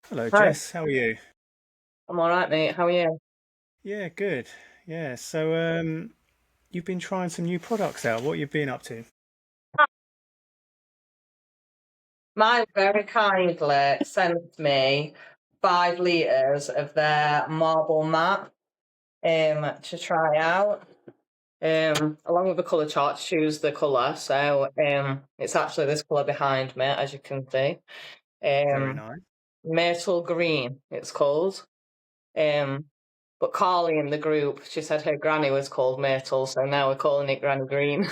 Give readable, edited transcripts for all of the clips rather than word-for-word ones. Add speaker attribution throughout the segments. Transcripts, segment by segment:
Speaker 1: Hello,
Speaker 2: Hi,
Speaker 1: Jess. How are you?
Speaker 2: I'm all right, mate. How are you?
Speaker 1: Yeah, good. Yeah, so you've been trying some new products out. What you've been up to?
Speaker 2: Mine very kindly sent me 5 litres of their marble mat to try out. Along with the colour chart to choose the colour. So it's actually this colour behind me, as you can see.
Speaker 1: Very
Speaker 2: Um
Speaker 1: nice.
Speaker 2: Myrtle green, it's called. Um but Carly in the group, she said her granny was called Myrtle, so now we're calling it Granny Green.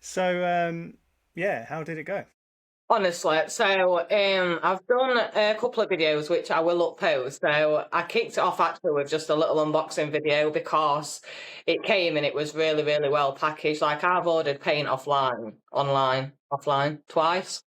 Speaker 1: So, yeah, how did it go?
Speaker 2: Honestly, so I've done a couple of videos which I will upload. So I kicked it off actually with just a little unboxing video because it came and it was really, really well packaged. Like I've ordered paint offline twice.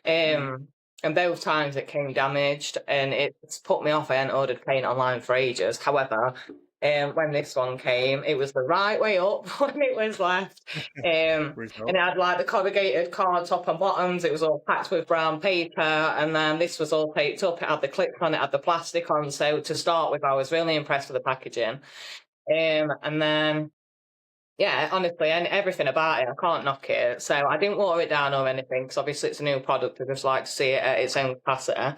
Speaker 1: Mm.
Speaker 2: And both times it came damaged and it's put me off. I hadn't ordered paint online for ages. However, when this one came, it was the right way up when it was left. And
Speaker 1: Result.
Speaker 2: it had like the corrugated card top and bottoms. It was all packed with brown paper, and then this was all taped up. It had the clips on, it had the plastic on. So to start with, I was really impressed with the packaging. And then yeah, honestly, and everything about it, I can't knock it. So I didn't water it down or anything because obviously it's a new product. I just like to see it at its own capacity.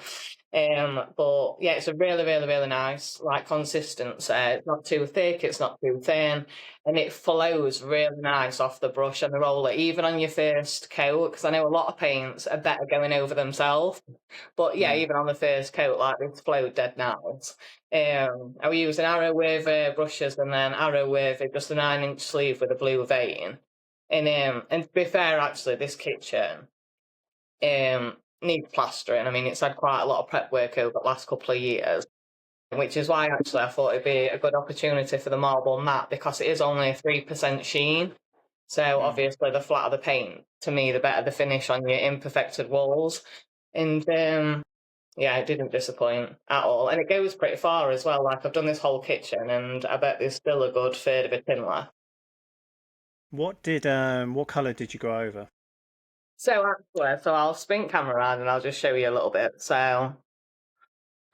Speaker 2: But yeah, it's a really, really, really nice like consistency. It's not too thick, it's not too thin, and it flows really nice off the brush and the roller, even on your first coat. Because I know a lot of paints are better going over themselves. But yeah,
Speaker 1: Mm.
Speaker 2: even on the first coat, like this flowed dead nice. I was using arrow with brushes and then arrow with just a 9-inch sleeve with a blue vein. And to be fair, actually, this kitchen needs plastering. I mean, it's had quite a lot of prep work over the last couple of years, which is why actually I thought it'd be a good opportunity for the marble mat because it is only a 3% sheen. So
Speaker 1: Mm.
Speaker 2: obviously, the flatter the paint, to me, the better the finish on your imperfected walls. And yeah, it didn't disappoint at all. And it goes pretty far as well. Like I've done this whole kitchen and I bet there's still a good third of a tin left.
Speaker 1: What color did you go over?
Speaker 2: So actually, so I'll spin camera around and I'll just show you a little bit. So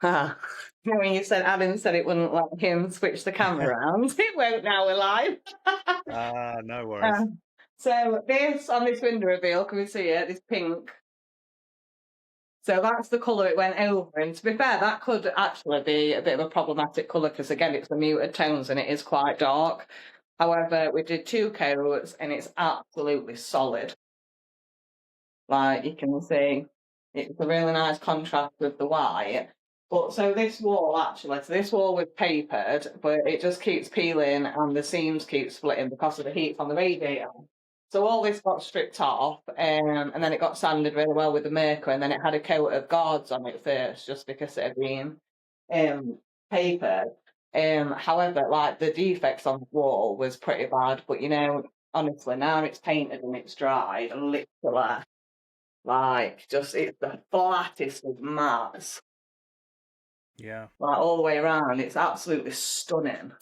Speaker 2: when you said Adam said it wouldn't let him switch the camera around, it won't now, we're live.
Speaker 1: Ah, no worries.
Speaker 2: Um, so this on this window reveal, can we see it? This pink. So that's the colour it went over. And to be fair, that could actually be a bit of a problematic colour because, again, it's the muted tones and it is quite dark. However, we did 2 coats and it's absolutely solid. Like you can see, it's a really nice contrast with the white. But so this wall actually, so this wall was papered, but it just keeps peeling and the seams keep splitting because of the heat from the radiator. So all this got stripped off, and then it got sanded really well with the mercury, and then it had a coat of guards on it first, just because it had been um, papered. However, like the defects on the wall was pretty bad, but honestly, now it's painted and it's dried, literally, like just it's the flattest of mats,
Speaker 1: Yeah.
Speaker 2: like all the way around. It's absolutely stunning.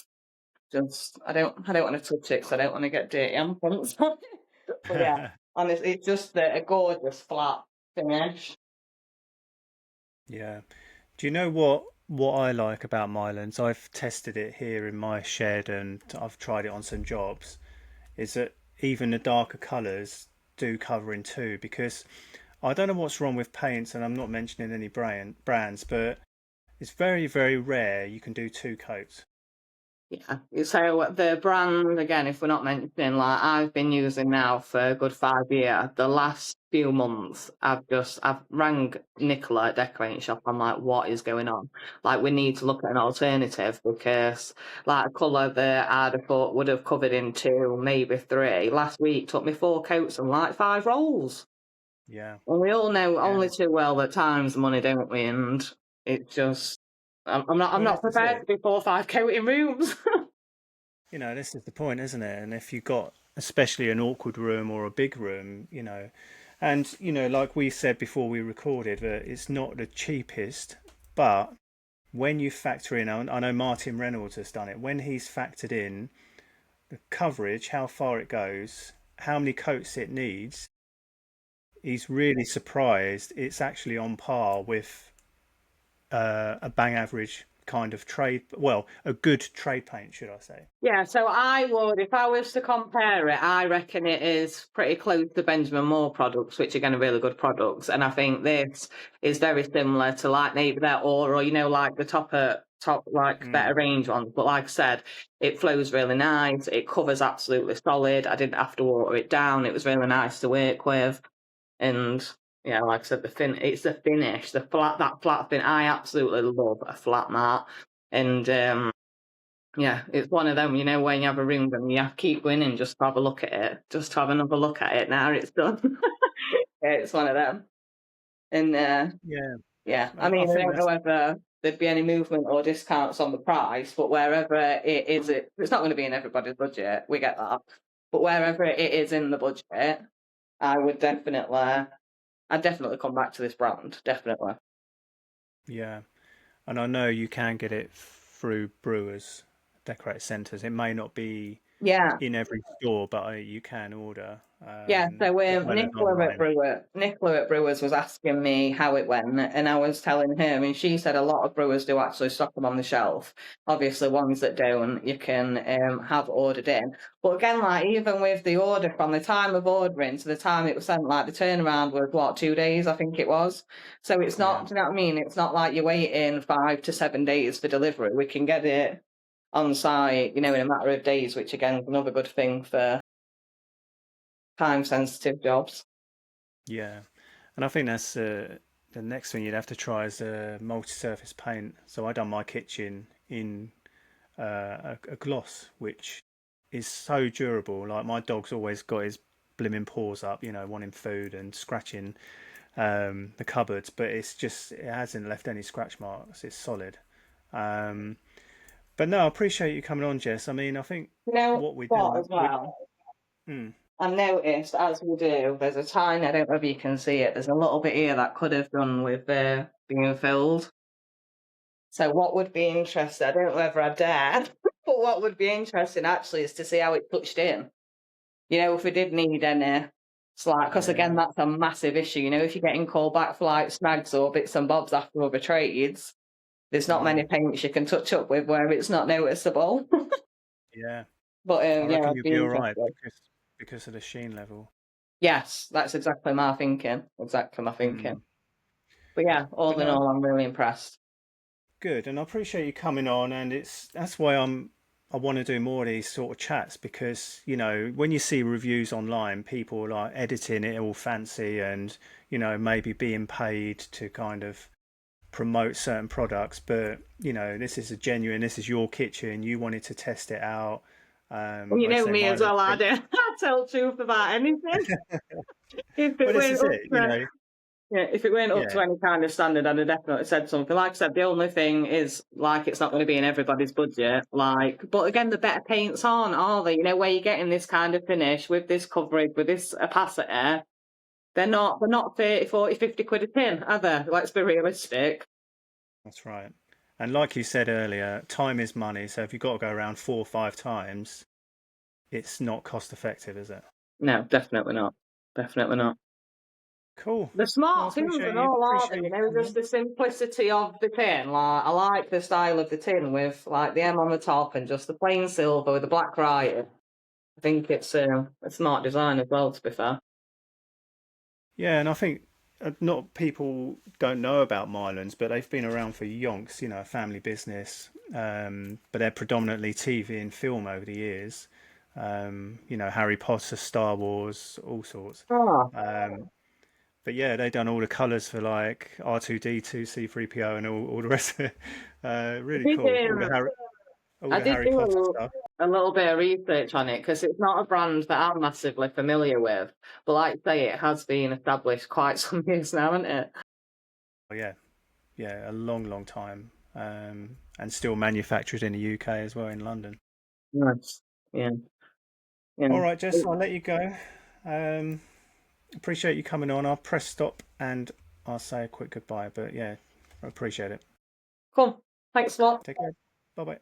Speaker 2: Just I don't want to touch it because I don't want to get dirty handprints on it. But yeah, honestly, it's just a gorgeous flat finish.
Speaker 1: Yeah. Do you know what I like about Mylands? I've tested it here in my shed and I've tried it on some jobs. Is that even the darker colours do cover in two because I don't know what's wrong with paints, and I'm not mentioning any brands, but it's very, very rare you can do two coats.
Speaker 2: Yeah. So the brand again, if we're not mentioning, like I've been using now for a good 5 years. The last few months, I've rang Nicola at Decorating Shop. I'm like, what is going on? Like, we need to look at an alternative because like a colour that I'd have thought would have covered in two, maybe three. Last week took me 4 coats and like 5 rolls.
Speaker 1: Yeah,
Speaker 2: And we all know
Speaker 1: yeah.
Speaker 2: only too well that time's money, don't we? And it just, I'm
Speaker 1: Well,
Speaker 2: not
Speaker 1: this is
Speaker 2: prepared
Speaker 1: it.
Speaker 2: to be 4 or 5 coating rooms.
Speaker 1: This is the point, isn't it? And if you've got especially an awkward room or a big room, and like we said before we recorded, that it's not the cheapest, but when you factor in, I know Martin Reynolds has done it. When he's factored in the coverage, how far it goes, how many coats it needs, he's really surprised it's actually on par with a bang average kind of trade, well, a good trade paint, should I say.
Speaker 2: Yeah, so I would, if I was to compare it, I reckon it is pretty close to Benjamin Moore products, which again are really good products. And I think this is very similar to like maybe their Aura, like the top like better
Speaker 1: Mm,
Speaker 2: range ones. But like I said, it flows really nice. It covers absolutely solid. I didn't have to water it down. It was really nice to work with. And yeah, like I said, it's the finish, that flat fin. I absolutely love a flat mat. And yeah, it's one of them, when you have a room and you have to keep going in just to have a look at it, just to have another look at it. Now it's done. Yeah, it's one of them. And
Speaker 1: yeah,
Speaker 2: yeah, I
Speaker 1: I
Speaker 2: mean, I
Speaker 1: think
Speaker 2: don't know
Speaker 1: that's
Speaker 2: whether there'd be any movement or discounts on the price, but wherever it is, it's not going to be in everybody's budget. We get that. But wherever it is in the budget, I'd definitely come back to this brand. Definitely.
Speaker 1: yeah. And I know you can get it through brewers, decorator centres. It may not be
Speaker 2: Yeah.
Speaker 1: in every store, but you can order
Speaker 2: Yeah, so
Speaker 1: as well as online.
Speaker 2: Nicola at Brewers was asking me how it went, and I was telling her, and she said a lot of brewers do actually stock them on the shelf. Obviously, ones that don't, you can have ordered in. But again, like even with the order from the time of ordering to the time it was sent, like the turnaround was what, 2 days, I think it was. So it's
Speaker 1: Yeah,
Speaker 2: not, do you know what I mean? It's not like you're waiting 5 to 7 days for delivery. We can get it on site, in a matter of days, which again is another good thing for time sensitive jobs.
Speaker 1: yeah. And I think that's the next thing you'd have to try is multi-surface paint. So I done my kitchen in a gloss, which is so durable. Like my dog's always got his blimmin' paws up, wanting food and scratching the cupboards, but it hasn't left any scratch marks. It's solid. Um, but no, I appreciate you coming on, Jess. I mean, I think
Speaker 2: You know
Speaker 1: what we
Speaker 2: what,
Speaker 1: do,
Speaker 2: as well?
Speaker 1: mm,
Speaker 2: I've noticed as we do, there's a tiny, I don't know if you can see it, there's a little bit here that could have done with being filled. So, what would be interesting, I don't know whether I dare, but what would be interesting actually is to see how it touched in. If we did need any slack, because again,
Speaker 1: yeah,
Speaker 2: that's a massive issue. If you're getting called back for like snags or bits and bobs after other trades, there's not many
Speaker 1: mm,
Speaker 2: paints you can touch up with where it's not noticeable.
Speaker 1: yeah.
Speaker 2: But
Speaker 1: I
Speaker 2: yeah,
Speaker 1: reckon
Speaker 2: I'd
Speaker 1: you'll
Speaker 2: be
Speaker 1: be all right
Speaker 2: interested.
Speaker 1: because of the sheen level.
Speaker 2: Yes, that's exactly my thinking. Exactly my thinking.
Speaker 1: Mm.
Speaker 2: But yeah,
Speaker 1: But
Speaker 2: all in
Speaker 1: no,
Speaker 2: all, I'm really impressed.
Speaker 1: good, and I appreciate you coming on, and that's why I want to do more of these sort of chats because when you see reviews online, people are like editing it all fancy and maybe being paid to kind of promote certain products, but this is your kitchen, you wanted to test it out.
Speaker 2: And you
Speaker 1: Like I
Speaker 2: know
Speaker 1: say,
Speaker 2: me as
Speaker 1: Mylands
Speaker 2: well, I
Speaker 1: great.
Speaker 2: do. I tell truth about anything. If
Speaker 1: But
Speaker 2: it
Speaker 1: this
Speaker 2: went
Speaker 1: is
Speaker 2: up
Speaker 1: it,
Speaker 2: to Yeah, if it went up
Speaker 1: yeah,
Speaker 2: to any kind of standard, I'd have definitely said something. Like I said, the only thing is like it's not going to be in everybody's budget. But again, the better paints aren't, are they? Where you're getting this kind of finish with this coverage, with this opacity, they're not 30, 40, 50 quid a tin, are they? Let's be realistic.
Speaker 1: that's right. And like you said earlier, time is money. So if you've got to go around 4 or 5 times, it's not cost effective, is it?
Speaker 2: No, definitely not. Definitely not.
Speaker 1: Cool.
Speaker 2: The
Speaker 1: Well, I
Speaker 2: smart things and all are
Speaker 1: appreciate
Speaker 2: they,
Speaker 1: you
Speaker 2: just
Speaker 1: coming
Speaker 2: the simplicity of the tin. Like I like the style of the tin with like the M on the top and just the plain silver with the black writing. I think it's a smart design as well, to be fair.
Speaker 1: Yeah, and I think not people don't know about Mylands, but they've been around for yonks. A family business, but they're predominantly TV and film over the years. Harry Potter, Star Wars, all sorts.
Speaker 2: Oh,
Speaker 1: Um, but yeah, they've done all the colours for like R2D2, C3PO, and all the rest of it.
Speaker 2: I
Speaker 1: Really
Speaker 2: did,
Speaker 1: cool. All
Speaker 2: I
Speaker 1: the
Speaker 2: did
Speaker 1: Harry
Speaker 2: do
Speaker 1: Potter stuff.
Speaker 2: a little bit of research on it because it's not a brand that I'm massively familiar with. But like I say, it has been established quite some years now, hasn't it?
Speaker 1: Oh, yeah, yeah, a long, long time, and still manufactured in the UK as well in London.
Speaker 2: Nice. Yeah,
Speaker 1: All
Speaker 2: yeah.
Speaker 1: right, Jess, I'll let you go. Um, appreciate you coming on. I'll press stop and I'll say a quick goodbye. But yeah, I appreciate it.
Speaker 2: Cool. Thanks a lot.
Speaker 1: Take care. Bye bye.